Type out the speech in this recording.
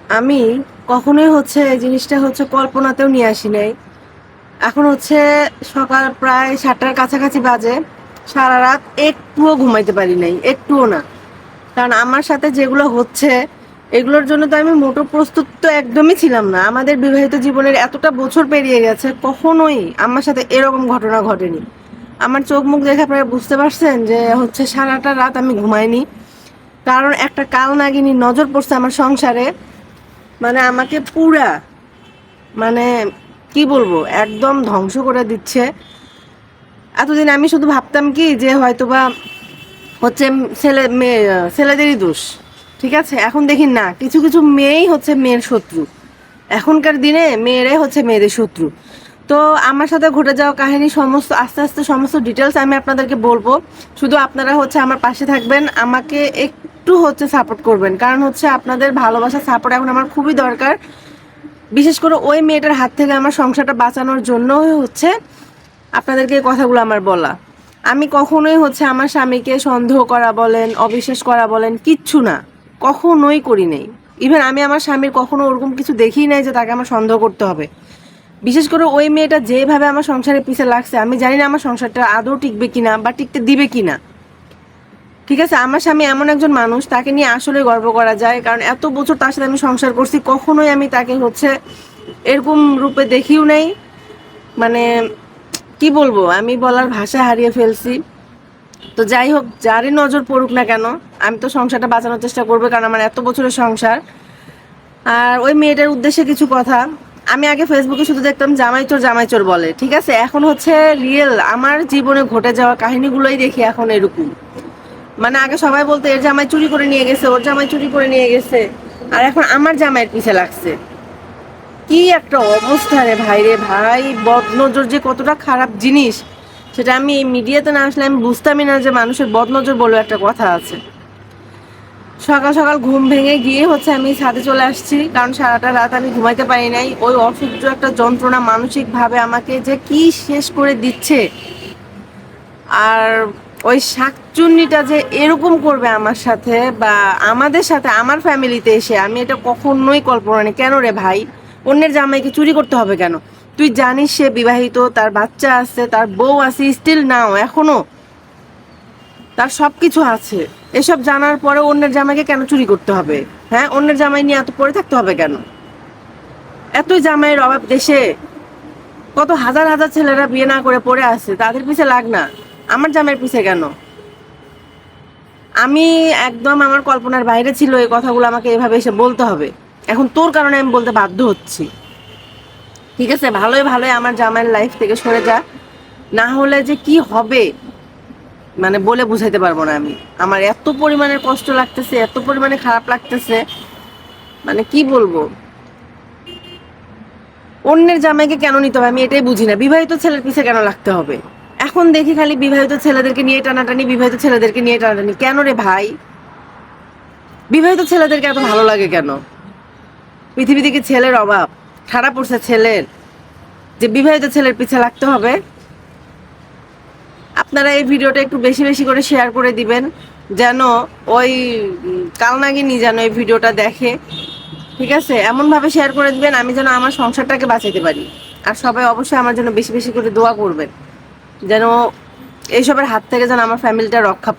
আমি কখনোই এই জিনিসটা কল্পনাতেও নিয়ে আসি নাই। এখন সকাল প্রায় 7টার কাছাকাছি বাজে। সারা রাত একটুও ঘুমাইতে পারি নাই, একটুও না। কারণ আমার সাথে যেগুলো হচ্ছে এগুলোর জন্য তো আমি মোটো প্রস্তুত তো একদমই ছিলাম না। আমাদের বিবাহিত জীবনের এতটা বছর পেরিয়ে গেছে, কখনোই আমার সাথে এরকম ঘটনা ঘটেনি। আমার চোখ মুখ দেখে আপনারা বুঝতে পারছেন যে সারাটা রাত আমি ঘুমাইনি। কারণ একটা কাল নাগিনীর নজর পড়ছে আমার সংসারে। মানে আমাকে পুরা, মানে কি বলবো, একদম ধ্বংস করে দিচ্ছে। এতদিন আমি শুধু ভাবতাম কি যে হয়তোবা ছেলে মেয়ে, ছেলেদেরই দোষ। ঠিক আছে, এখন দেখি না, কিছু কিছু মেয়েই মেয়ের শত্রু। এখনকার দিনে মেয়েরাই মেয়েদের শত্রু। তো আমার সাথে ঘটে যাওয়া কাহিনী সমস্ত আস্তে আস্তে সমস্ত ডিটেলস আমি আপনাদেরকে বলবো। শুধু আপনারা আমার পাশে থাকবেন, আমাকে একটু সাপোর্ট করবেন। কারণ আপনাদের ভালোবাসা সাপোর্ট এখন আমার খুবই দরকার। বিশেষ করে ওই মেয়েটার হাত থেকে আমার সংসারটা বাঁচানোর জন্য আপনাদেরকে এই কথাগুলো আমার বলা। আমি কখনোই আমার স্বামীকে সন্দেহ করা বলেন, অবিশ্বাস করা বলেন, কিচ্ছু না, কখনোই করি নাই। ইভেন আমি আমার স্বামীর কখনো ওরকম কিছু দেখি নাই যে তাকে আমার সন্দেহ করতে হবে। বিশেষ করে ওই মেয়েটা যেভাবে আমার সংসারের পিছে লাগছে, আমি জানি না আমার সংসারটা আদৌ টিকবে কিনা বা টিকতে দিবে কিনা। ঠিক আছে, আমার স্বামী এমন একজন মানুষ, তাকে নিয়ে আসলে গর্ব করা যায়। কারণ এত বছর তার সাথে আমি সংসার করছি, কখনোই আমি তাকে এরকম রূপে দেখিও নাই। মানে কি বলবো, আমি বলার ভাষা হারিয়ে ফেলছি। তো যাই হোক, যারই নজর পড়ুক না কেন, আমি তো সংসারটা বাঁচানোর চেষ্টা করবো, কারণ আমার এত বছরের সংসার। আর ওই মেয়েটার উদ্দেশ্যে কিছু কথা। আমি আগে ফেসবুকে শুধু দেখতাম জামাই চোর জামাই চোর বলে, ঠিক আছে। এখন রিয়েল আমার জীবনে ঘটে যাওয়া কাহিনীগুলোই দেখি এখন এরকম। মানে আগে সবাই বলতো এর জামাই চুরি করে নিয়ে গেছে, ওর জামাই চুরি করে নিয়ে গেছে, আর এখন আমার জামাইয়ের পিছে লাগছে। কি একটা অবস্থা রে ভাই, রে ভাই, বদনজর যে কতটা খারাপ জিনিস সেটা আমি এই মিডিয়াতে না আসলে আমি বুঝতামই না যে মানুষের বদনজর বলে একটা কথা আছে। সকাল সকাল ঘুম ভেঙে গিয়ে আমি ছাদে চলে আসছি, কারণ সারাটা রাত আমি ঘুমাইতে পারি নাই। ওই অসহ্য একটা যন্ত্রণা মানসিকভাবে আমাকে যে কি শেষ করে দিচ্ছে। আর ওই শাকচুন্নিটা যে এরকম করবে আমার সাথে বা আমাদের সাথে, আমার ফ্যামিলিতে এসে, আমি এটা কখনোই কল্পনা নেই। কেন রে ভাই, অন্যের জামাইকে চুরি করতে হবে কেন? তুই জানিস সে বিবাহিত, তার বাচ্চা আছে, তার বউ আছে, স্টিল নাও এখনো তার সবকিছু আছে। এসব জানার পরে অন্যের জামাইকে কেন চুরি করতে হবে? হ্যাঁ, অন্যের জামাই নিয়ে এত পড়ে থাকতে হবে কেন? এতই জামাইয়ের অভাব দেশে, কত হাজার হাজার ছেলেরা বিয়ে না করে পড়ে আছে, তাদের পিছে লাগ না, আমার জামাইয়ের পিছে কেন? আমি একদম আমার কল্পনার বাইরে ছিল এই কথাগুলো আমাকে এভাবে এসে বলতে হবে। এখন তোর কারণে আমি বলতে বাধ্য হচ্ছি। ঠিক আছে, ভালোই ভালোই আমার জামাইয়ের লাইফ থেকে সরে যা, না হলে যে কি হবে মানে বলে বুঝাইতে পারবো না আমি। আমার এত পরিমাণের কষ্ট লাগতেছে, এত পরিমাণে খারাপ লাগতেছে, মানে কি বলবো। অন্যের জামাইকে কেন নিতে হবে আমি এটাই বুঝি না। বিবাহিত ছেলের পিছে কেন লাগতে হবে? এখন দেখি খালি বিবাহিত ছেলেদেরকে নিয়ে টানাটানি, বিবাহিত ছেলেদেরকে নিয়ে টানাটানি। কেন রে ভাই, বিবাহিত ছেলেদেরকে এত ভালো লাগে কেন? পৃথিবী থেকে ছেলের অভাব, খারাপ পড়ছে ছেলের, যে বিবাহিত ছেলের পিছে লাগতে হবে? আপনারা এই ভিডিওটা একটু বেশি বেশি করে শেয়ার করে দিবেন, যেন ওই কালনাগিনী যেন এই ভিডিওটা দেখে। ঠিক আছে, এমনভাবে শেয়ার করে দিবেন আমি যেন আমার সংসারটাকে বাঁচাইতে পারি। আর সবাই অবশ্যই আমার জন্য বেশি বেশি করে দোয়া করবেন, যেন এইসবের হাত থেকে যেন আমার ফ্যামিলিটা রক্ষা পায়।